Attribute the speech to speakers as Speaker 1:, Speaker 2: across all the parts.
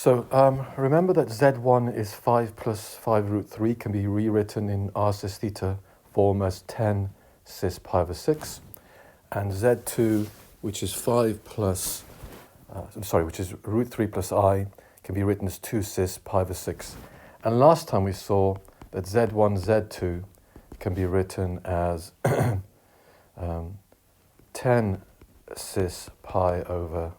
Speaker 1: Remember that Z1 is 5 plus 5 root 3, can be rewritten in r cis theta form as 10 cis pi over 6. And Z2, which is 5 plus, which is root 3 plus I, can be written as 2 cis pi over 6. And last time we saw that Z1, Z2 can be written as 10 cis pi over,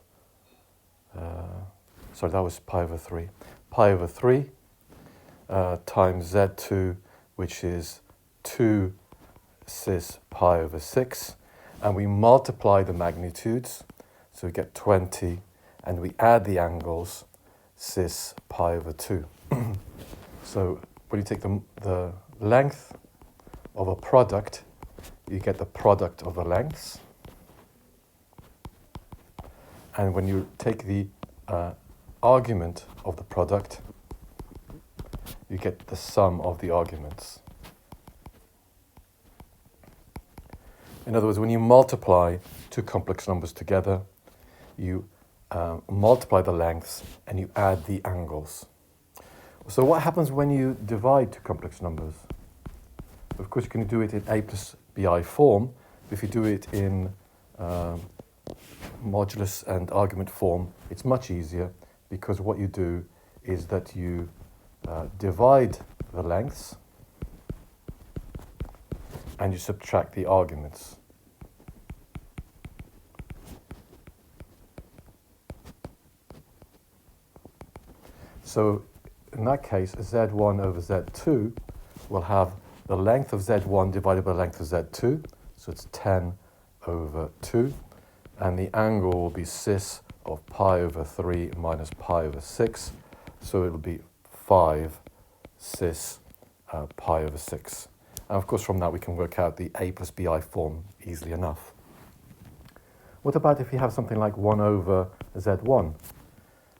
Speaker 1: that was pi over 3. Pi over 3 times Z2, which is 2 cis pi over 6. And we multiply the magnitudes, so we get 20, and we add the angles, cis pi over 2. So when you take the length of a product, you get the product of the lengths. And when you take the argument of the product, you get the sum of the arguments. In other words, when you multiply two complex numbers together, you multiply the lengths and you add the angles. So what happens when you divide two complex numbers? Of course, you can do it in a plus bi form. If you do it in modulus and argument form, it's much easier, because what you do is that you divide the lengths and you subtract the arguments. So in that case, Z1 over Z2 will have the length of Z1 divided by the length of Z2, so it's 10 over 2, and the angle will be cis of pi over 3 minus pi over 6, so it'll be 5 cis pi over 6. And of course, from that we can work out the a plus bi form easily enough. What about if you have something like 1 over Z1?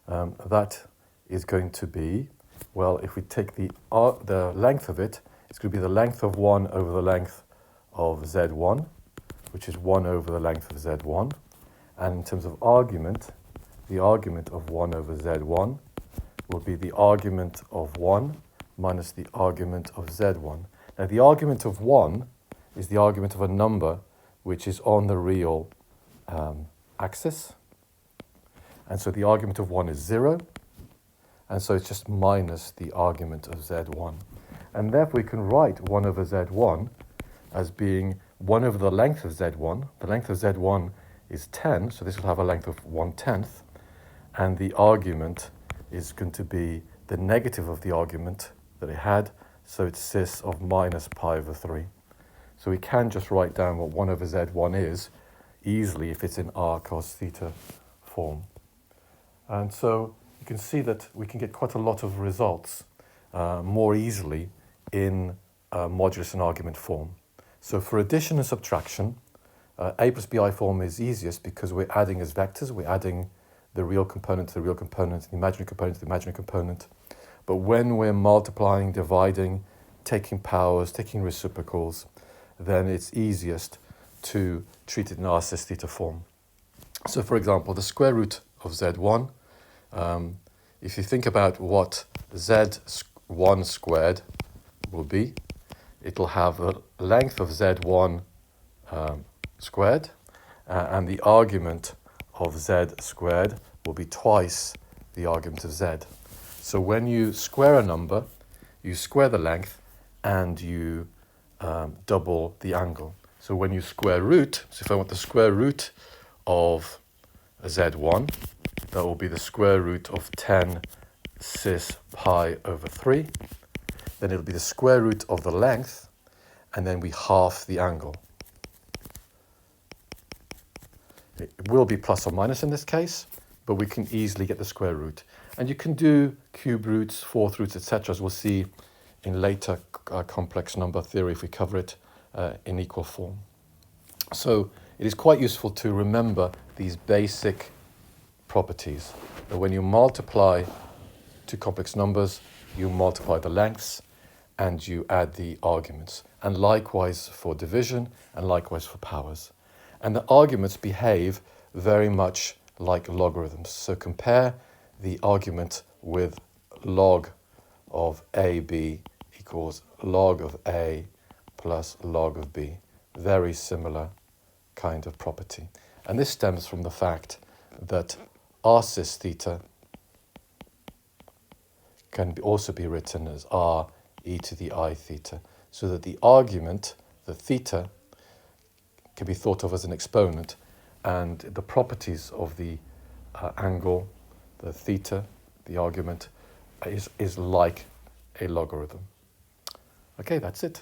Speaker 1: That is going to be, well, if we take the length of it, it's going to be the length of 1 over the length of Z1, which is 1 over the length of Z1. And in terms of argument, the argument of 1 over Z1 will be the argument of 1 minus the argument of Z1. Now, the argument of 1 is the argument of a number which is on the real axis. And so the argument of 1 is 0. And so it's just minus the argument of Z1. And therefore we can write 1 over Z1 as being 1 over the length of Z1. The length of Z1 is 10, so this will have a length of 1/10. And the argument is going to be the negative of the argument that it had, so it's cis of minus pi over 3. So we can just write down what 1 over Z1 is easily if it's in r cos theta form. And so you can see that we can get quite a lot of results more easily in modulus and argument form. So for addition and subtraction, a plus bi form is easiest because we're adding as vectors. We're adding the real component to the real component, the imaginary component to the imaginary component. But when we're multiplying, dividing, taking powers, taking reciprocals, then it's easiest to treat it in r cis theta form. So for example, the square root of Z1, if you think about what Z1 squared will be, it'll have the length of Z1 squared, and the argument of Z squared will be twice the argument of Z. So when you square a number, you square the length and you double the angle. So when you square root, so if I want the square root of Z1, that will be the square root of 10 cis pi over 3. Then it'll be the square root of the length, and then we half the angle. It will be plus or minus in this case, but we can easily get the square root. And you can do cube roots, fourth roots, etc., as we'll see in later complex number theory if we cover it in equal form. So it is quite useful to remember these basic properties. That when you multiply two complex numbers, you multiply the lengths and you add the arguments. And likewise for division and likewise for powers. And the arguments behave very much like logarithms. So compare the argument with log of AB equals log of A plus log of B. Very similar kind of property. And this stems from the fact that r cis theta can also be written as r e to the I theta, so that the argument, the theta, can be thought of as an exponent, and the properties of the angle, the theta, the argument, is like a logarithm. Okay, that's it.